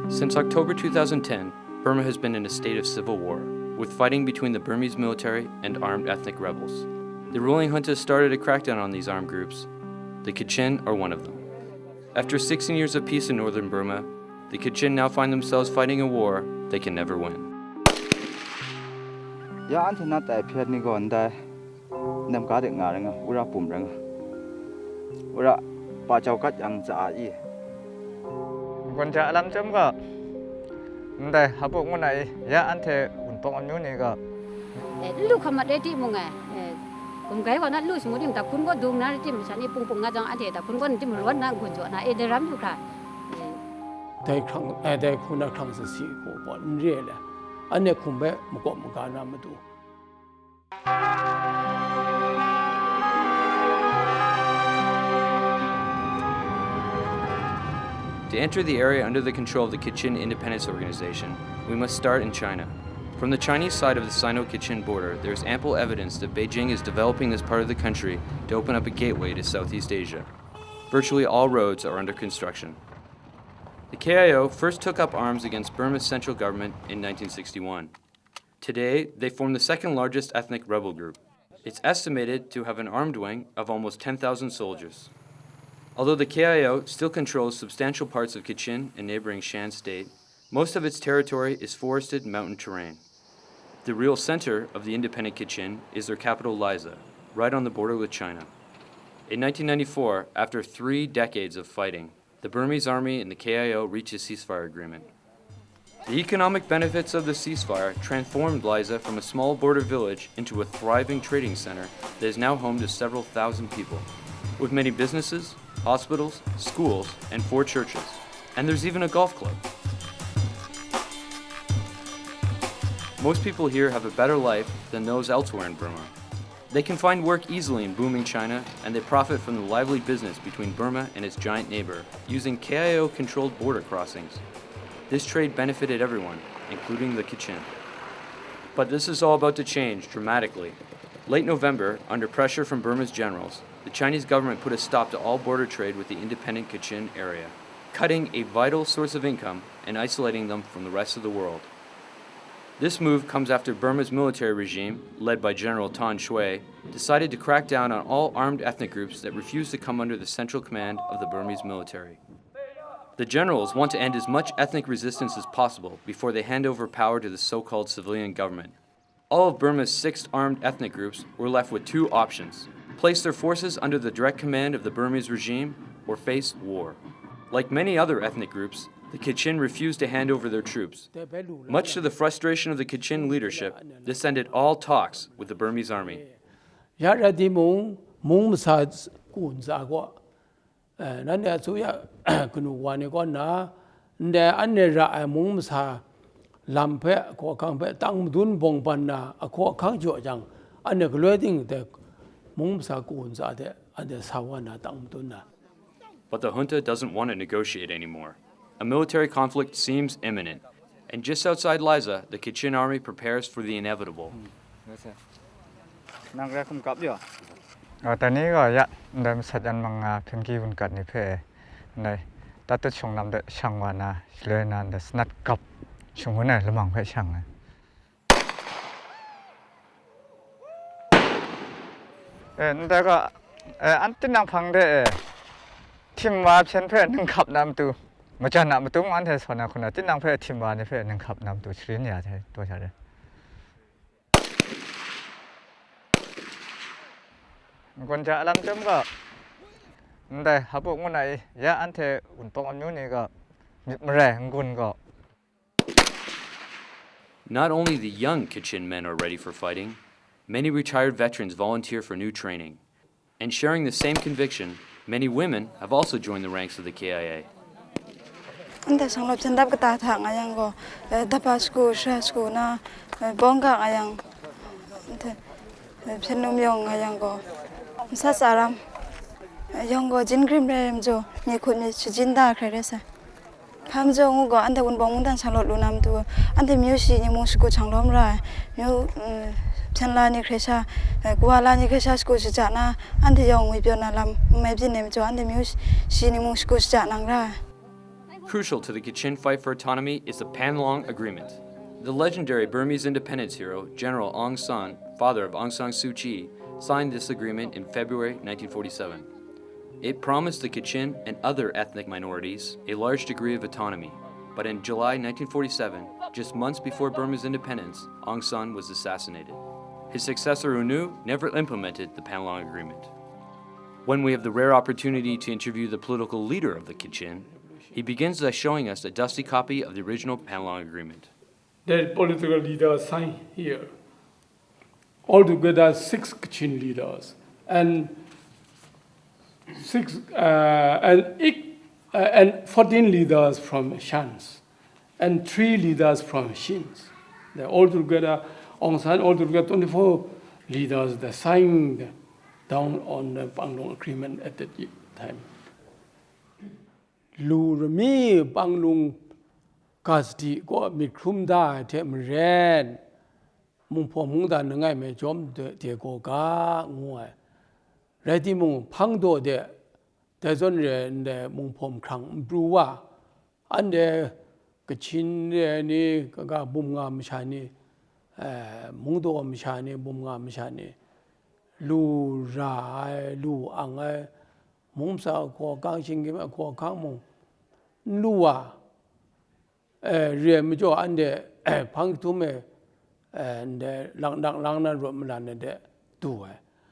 Since October 2010, Burma has been in a state of civil war, with fighting between the Burmese military and armed ethnic rebels. The ruling junta started a crackdown on these armed groups. The Kachin are one of them. After 16 years of peace in northern Burma, the Kachin now find themselves fighting a war they can never win. Gonja alam jam ga ndai habuk munai ya ante unpong anyu ni ga lu khamat de ti munga kum gai wa na lu smu dim ta kun go dung na ti msani pung pung nga jang ante ta kun go ti mruan na gun jo na e de ram lu kha dai khang dai khuna khang se si ko bo nre la ane khumbe mko mga na madu. To enter the area under the control of the Kachin Independence Organization, we must start in China. From the Chinese side of the Sino-Kachin border, there is ample evidence that Beijing is developing this part of the country to open up a gateway to Southeast Asia. Virtually all roads are under construction. The KIO first took up arms against Burma's central government in 1961. Today, they form the second largest ethnic rebel group. It's estimated to have an armed wing of almost 10,000 soldiers. Although the KIO still controls substantial parts of Kachin and neighboring Shan state, most of its territory is forested mountain terrain. The real center of the independent Kachin is their capital Liza, right on the border with China. In 1994, after 3 decades of fighting, the Burmese army and the KIO reached a ceasefire agreement. The economic benefits of the ceasefire transformed Liza from a small border village into a thriving trading center that is now home to several thousand people, with many businesses, hospitals, schools, and 4 churches. And there's even a golf club. Most people here have a better life than those elsewhere in Burma. They can find work easily in booming China, and they profit from the lively business between Burma and its giant neighbor, using KIO-controlled border crossings. This trade benefited everyone, including the Kachin. But this is all about to change dramatically. Late November, under pressure from Burma's generals, the Chinese government put a stop to all border trade with the independent Kachin area, cutting a vital source of income and isolating them from the rest of the world. This move comes after Burma's military regime, led by General Tan Shui, decided to crack down on all armed ethnic groups that refused to come under the central command of the Burmese military. The generals want to end as much ethnic resistance as possible before they hand over power to the so-called civilian government. All of Burma's 6 armed ethnic groups were left with 2 options: place their forces under the direct command of the Burmese regime or face war. Like many other ethnic groups, the Kachin refused to hand over their troops. Much to the frustration of the Kachin leadership, this ended all talks with the Burmese army. But the junta doesn't want to negotiate anymore. A military conflict seems imminent, and just outside Liza, the Kachin army prepares for the inevitable. tani ga ya ndam sajan manga phenki bun kat ni phe nei ta te chong nam de changwa na hle na de snat kap chung na lamang phe chang nda ga an tin nang phang de tim wa chen phe ning khap nam tu ma cha na ma tung an the sona khuna tin nang phe tim wa ni phe ning khap nam tu chrin ya the to cha de Gonja alam jam ga ndai habuk munai ya ante unpong anyu ni ga mre ngun ga. Not only the young Kachin men are ready for fighting, many retired veterans volunteer for new training. And sharing the same conviction, many women have also joined the ranks of the KIA. Anda sanglap chandap ka ta thang ayang go dapa school na bongga ayang phenum yong ayang go sa saram yong go jin grim rem jo ni khut ni chijin da khre sa pham jo ngu go anda un bong dan sanglot lu nam tu anda myu si ni mong school changlom ra myu chanla ni khre sa gwala ni khre sa school cha na anda yong wi pyo na lam me bin nem jo anda myu si ni mong school cha nang ra Crucial to the Kachin fight for autonomy is the Panlong Agreement. The legendary Burmese independence hero, General Aung San, father of Aung San Suu Kyi, signed this agreement in February 1947. It promised the Kachin and other ethnic minorities a large degree of autonomy, but in July 1947, just months before Burma's independence, Aung San was assassinated. His successor U Nu never implemented the Panlong Agreement. When we have the rare opportunity to interview the political leader of the Kachin, he begins by showing us a dusty copy of the original Panlong Agreement. The political leaders signed here. Altogether, 6 Kachin leaders and 14 leaders from Shans and 3 leaders from Shins. Altogether, Aung San, altogether 24 leaders that signed down on the Panlong Agreement at that time. Lu Rami Panlong Kasti go mi krumda te mren mung po mung da ngai me jom de go ga ngoi ready mung phang do de zon re de mung pom khang bru wa an de Kachin ni ga bum nga mi sha ni mung do mi sha ni bum nga mi sha ni lu ra lu ang mung sa ko gang sing ge ko kang mung lu wa re mi jo an de phang tu me and lang na ro mlan de tu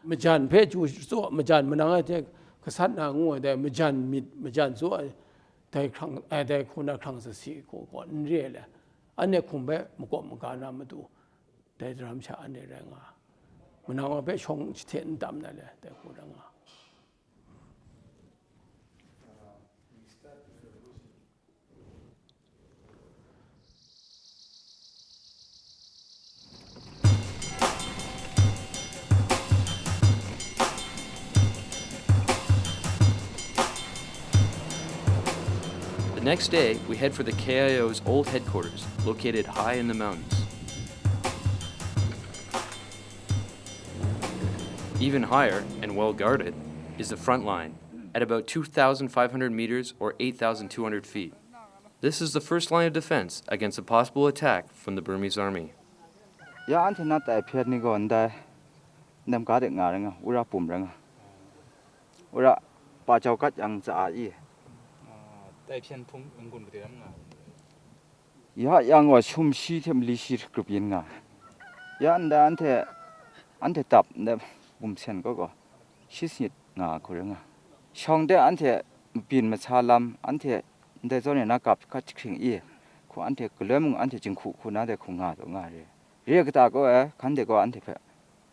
ma jan phe chu so ma jan manang te kasat na ngo de ma jan mit ma jan so dai khang dai khuna khang sa si ko ko re le an ne khum be mo ko ma ga na ma du dai dram cha an de ra nga manang be chong chen dam na le dai ko ra nga. The next day, we head for the KIO's old headquarters, located high in the mountains. Even higher, and well guarded, is the front line, at about 2,500 meters or 8,200 feet. This is the first line of defense against a possible attack from the Burmese army. Ya an thina tai phet ni gon da nam ka de nga nga ura pum ranga ura pa chau kat yang cha yi tai phian phung ngun bu ram nga ya yang wa chum shi them li shi grup yin nga ya an da an the tap da bum chen ko shi sit nga ko ranga shong de an the pin ma cha lam an the de zo ne na kap ka ching yi ko an the klem an the jing khu na de khu nga do nga re re ka ta ko kan de ko an the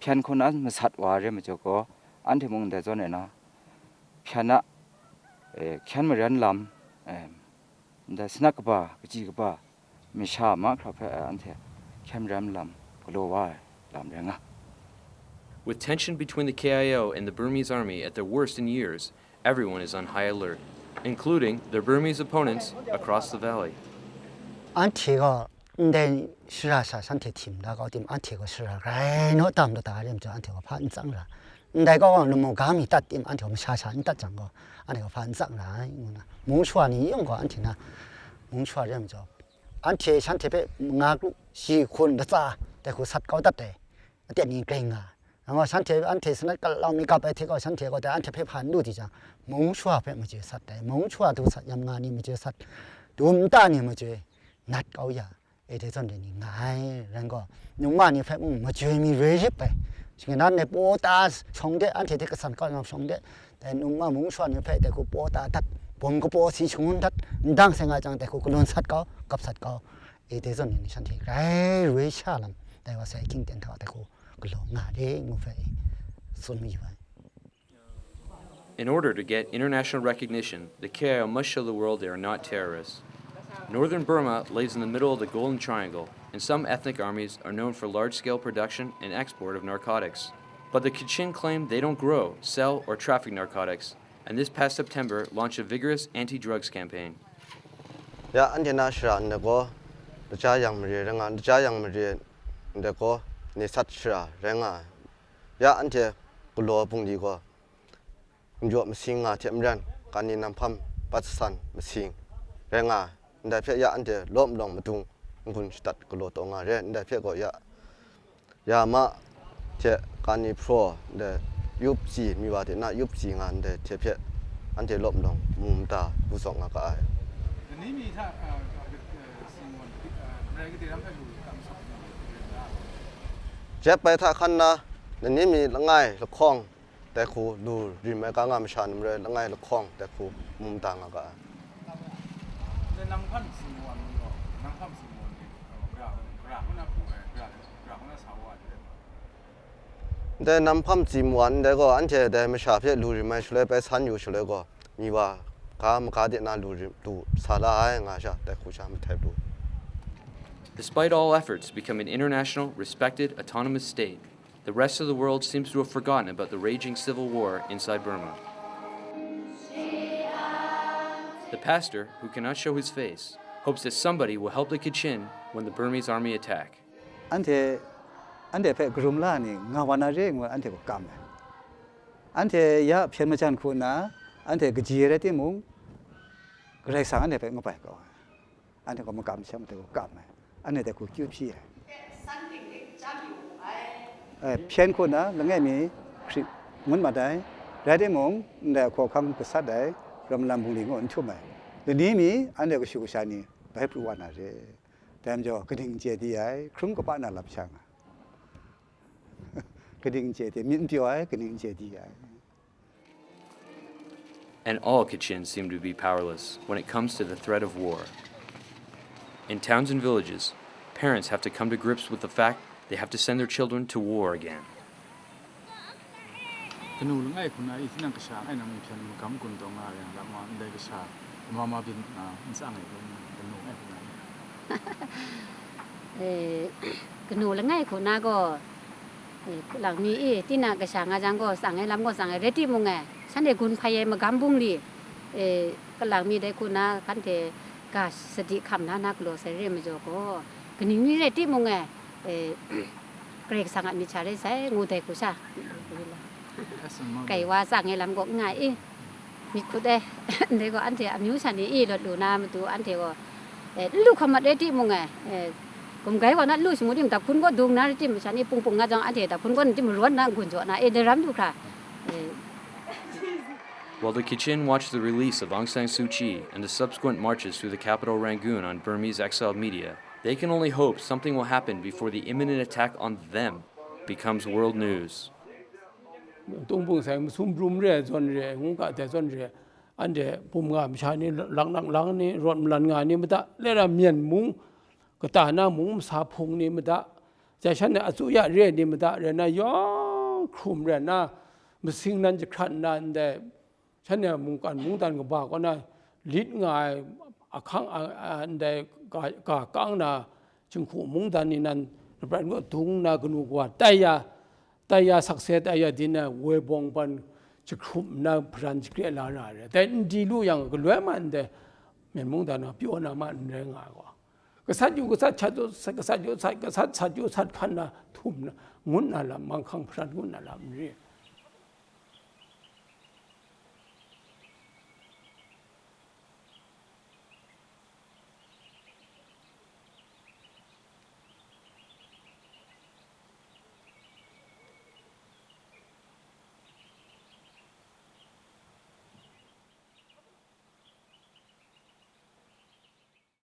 phian ko na ma sat wa re ma jo ko an the mong de zo ne na phiana kyan ma ran lam da snack ba ji ba mi sha ma kha phe an the kyan ram lam glo wa lam renga. With tension between the KIO and the Burmese army at their worst in years, everyone is on high alert, including their Burmese opponents across the valley. 안티가 근데 시라사 상태 팀 나가 dim 안티가 시라 라이노 담도 다림 저 안티가 반장라 내가 너무 감이 따팀 안티가 샤샤 인따 장거 안티가 반장라 이거나 몽추아니 용거 안티나 몽추아렴 저 안티 상태베 나고 시콘 다 대고 삿가오 답대 때니 갱아 아마 상태 안티스나 깔라미 갑에티가 상태가 대 안티 페판 누디자 몽추아 페무지 삿대 몽추아도 삿 얌나니 무지 삿 둠따니 무지 nát câu giờ, ấy thế thôi thì ngay rằng có nhưng mà như phải mà chơi mi rơi rip vậy, chỉ nên này bố ta xong đấy anh thấy cái sản con làm xong đấy,แต่nhưng mà muốn xoan như phải để cô bố ta thật, bông cô bố xí xuống thật, đang sinh hoạt trong để cô luôn sát có, gặp sát có, ấy thế thôi thì sản thị cái rơi xa lắm, để vào sẽ kinh tiền thọ để cô luôn ngã đấy ngủ phải xuân mi vậy. In order to get international recognition, the KIO must show the world they are not terrorists. Northern Burma lays in the middle of the Golden Triangle, and some ethnic armies are known for large-scale production and export of narcotics. But the Kachin claim they don't grow, sell, or traffic narcotics, and this past September launched a vigorous anti-drugs campaign. Ya anjena shra ndego cha yang mri renga cha yang mri ndego ni sat shra renga ya ante kulo pungdi go njo msinga temran kani nam pham patsan msing รงาได้เพียยาอันเดล้มลงมาตุงคุณตัดกลัวตรงาเรได้เพียก็ยามาเทการนี้พอเดยุบสีมีว่าที่น่ายุบสีงานเดเทเพียอันเดล้มลงมุมตาผู้สองก็ไอนี้มีถ้าสิ่งวันอะไรก็ที่ทำให้ดูตามสอบเจ็บไปถ้าคันนะในนี้มีละง่ายละคล้องแต่ครูดูริมแม่กางามชานเลยละง่ายละคล้องแต่ครูมุมต่างก็ในน้ำพันสิ่งวันน้ำพันสิ่งวันกราบมันน่าปวดกราบมันน่าสาววันแต่น้ำพัมจีมวันแต่ก็อันเจแต่ไม่ชาเพียดูริมไม่ช่วยไปสันอยู่ช่วยก็มีว่ากามกาเดน่าดูริมดูสาลายงาชาแต่ครูชาไม่แทบดู Despite all efforts to become an international, respected, autonomous state, the rest of the world seems to have forgotten about the raging civil war inside Burma. The pastor, who cannot show his face, hopes that somebody will help the Kachin when the Burmese army attack. อันเทเพ่กลุ่มล่านี่งาวานาเร่งว่าอันเทก็กำอันเทยะเพียนมาจันคุณนะอันเทกจีเรติมุงไรสังอันเทเพ่งไปก็อันเทก็มากำช่างเทก็กำอันเทแต่กูคิวพี่เพียนคุณนะแล้วไงมีมันมาได้ไรติมุงแต่ขอคำกษัตริย์ได้รำลำบุรีงอนชุ่มไหมเดี๋ยวนี้มีอันเทก็ชิวชานีไปปลุกวันอะไรแต่มจ่อกระดิ่งเจดีไอครุ่งกับป้าน่ารับช่างAnd all Kachin seem to be powerless when it comes to the threat of war. In towns and villages, parents have to come to grips with the fact they have to send their children to war again. ขนูง่ายคุณไอ้ที่นั่งกระชากไอ้นั่งเพียนกำกุนตรงอะไรอย่างละมาได้กระชากมาเป็นมันสร้างอะไรขนูง่ายคุณขนูละง่ายคุณน้าก็หลังมีที่นากระชางอาจารย์ก็สั่งให้ล้ำก็สั่งให้เรติมงไงฉันเด็กคุณพายมากำบุ้งดิก็หลังมีได้คุณนะคันเทกาสติคำนักหลวงเสรีมาจก็ก็นี่มีเรติมงไงเกรกสั่งมีชาได้ใส่งูแต่กุชาไก่ว่าสั่งให้ล้ำก็ง่ายมีคุดได้เด็กก็อันเทอมิวชันนี่รถดูน้ำตัวอันเทก็ลูกขมัดเรติมงไงผมไกว่านั้นลูกสมุนแต่คุณก็ดูนะที่มันฉันนี่ปุ่งๆงาจังอันเดียแต่คุณก็ที่มันร้อนนะคุณจวนะเดรัมดูค่ะ While the Kachin watch the release of Aung San Suu Kyi and the subsequent marches through the capital Rangoon on Burmese exiled media, they can only hope something will happen before the imminent attack on them becomes world news. ตรงปุ่งแสงซุ่มรุมเร่ส่วนเร่งงกะแต่ส่วนเร่อันเดียปุ่มงามชานี่หลังนี่รถมันลันงานนี่มันตะเล่ระเมียนมุงก็ตาหน้ามุงสาพงนี่มันตะแต่ฉันเนี่ยอสุยะเร่นี่มันตะเรน่ะย้อนคลุมเรน่ะมันสิ่งนั้นจะขัดนานแต่ฉันเนี่ยมุงตันกับบ่าก็น่ะลิดง่ายข้างอันใดกะกังน่ะจึงขู่มุงตันนี่นั่นแปลว่าทุงน่ะกนูกว่าแต่ยาสักเสแต่ยาดินน่ะเวบงปันจะคลุมน่ะพรันจะเกลียลาราแต่ดีรู้ยังก็รวยมันแต่เหมือนมุงตันน่ะพี่ว่าน่ะมันแรงง่ายกว่าก็สัตว์อยู่ก็สัตว์ชัดก็สัตว์อยู่สัตว์ก็สัตว์ชัดอยู่สัตว์พันน่ะทุ่มน่ะงุ่นน่ะละบางครั้งพรันงุ่นน่ะละนี่